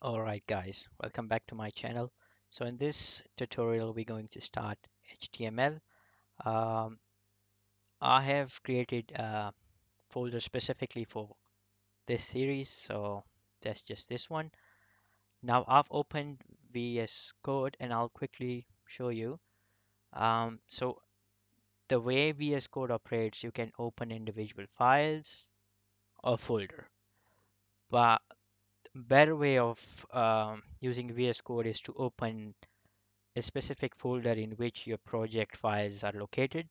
Alright guys, welcome back to my channel. So in this tutorial we're going to start HTML. Um, I have created a folder specifically for this series, so that's just this one. Now I've opened VS Code and I'll quickly show you. So the way VS Code operates, you can open individual files or folder. But better way of using VS Code is to open a specific folder in which your project files are located,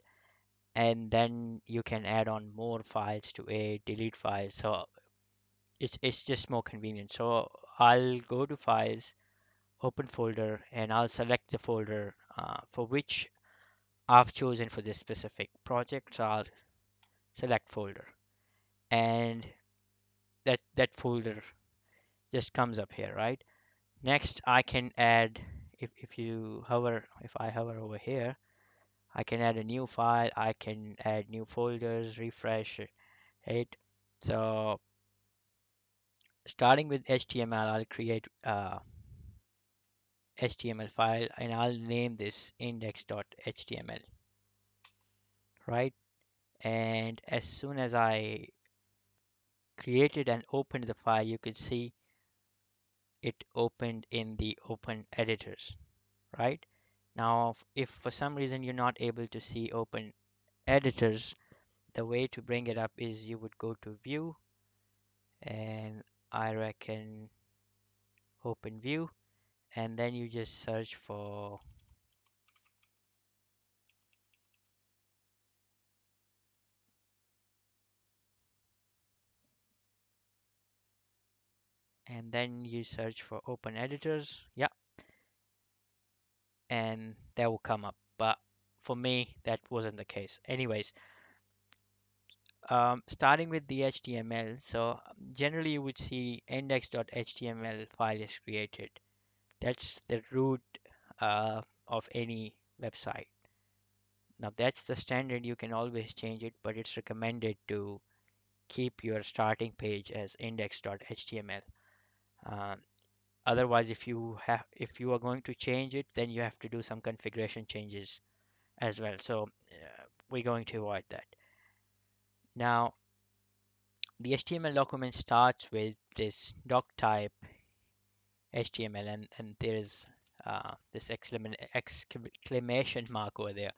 and then you can add on more files to a delete files. So it's just more convenient. So I'll go to files, open folder, and I'll select the folder for which I've chosen for this specific project. So I'll select folder, and that folder just comes up here, right? Next, I can add if I hover over here, I can add a new file, I can add new folders, refresh it. So starting with HTML, I'll create a HTML file and I'll name this index.html, right? And as soon as I created and opened the file, you can see it opened in the open editors, right? Now, if for some reason you're not able to see open editors, the way to bring it up is you would go to view, and I reckon open view, and then you just search for, and then you search for open editors. Yeah, and that will come up. But for me, that wasn't the case. Anyways, starting with the HTML. So generally you would see index.html file is created. That's the root of any website. Now that's the standard. You can always change it, but it's recommended to keep your starting page as index.html. Um, Otherwise, if you are going to change it, then you have to do some configuration changes as well. So we're going to avoid that. Now, the HTML document starts with this doc type HTML, and there's this exclamation mark over there.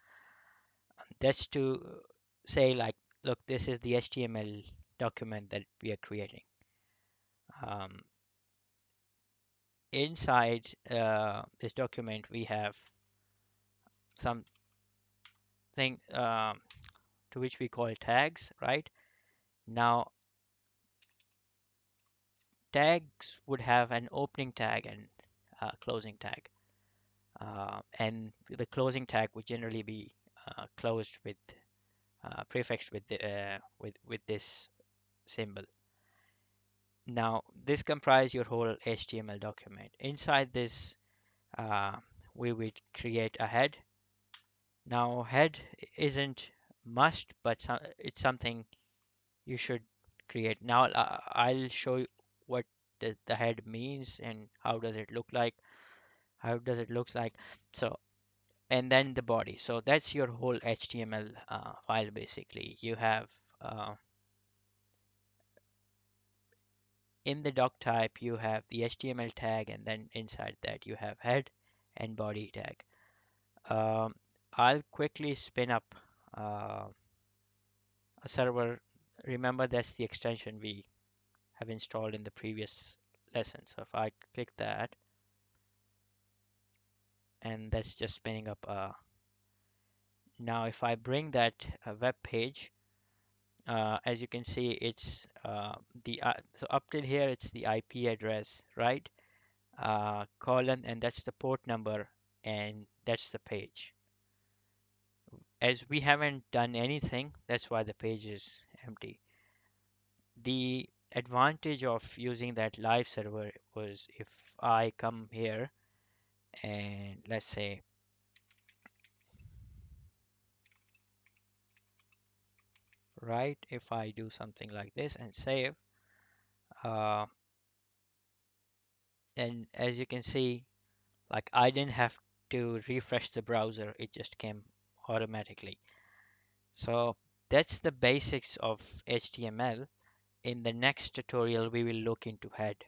That's to say, like, look, this is the HTML document that we are creating. Um, Inside this document, we have something to which we call tags, right? Now, tags would have an opening tag and closing tag. And the closing tag would generally be closed with prefixed with with this symbol. Now, this comprises your whole HTML document. Inside this, uh, we would create a head. Now, head isn't must, but it's something you should create. Now, I'll show you what the head means and how does it look like. How does it looks like? So, and then the body. So that's your whole HTML file basically. You have in the doc type, you have the HTML tag, and then inside that you have head and body tag. Um, I'll quickly spin up uh, a server. Remember, that's the extension we have installed in the previous lesson. So if I click that, and that's just spinning up. Now, if I bring that web page, as you can see, it's the so up till here, it's the IP address, right? Colon, and that's the port number, and that's the page. As we haven't done anything, that's why the page is empty. The advantage of using that live server was if I come here and let's say, right, if I do something like this and save, uh, And as you can see, like I didn't have to refresh the browser, it just came automatically. So that's the basics of HTML. In the next tutorial, we will look into head.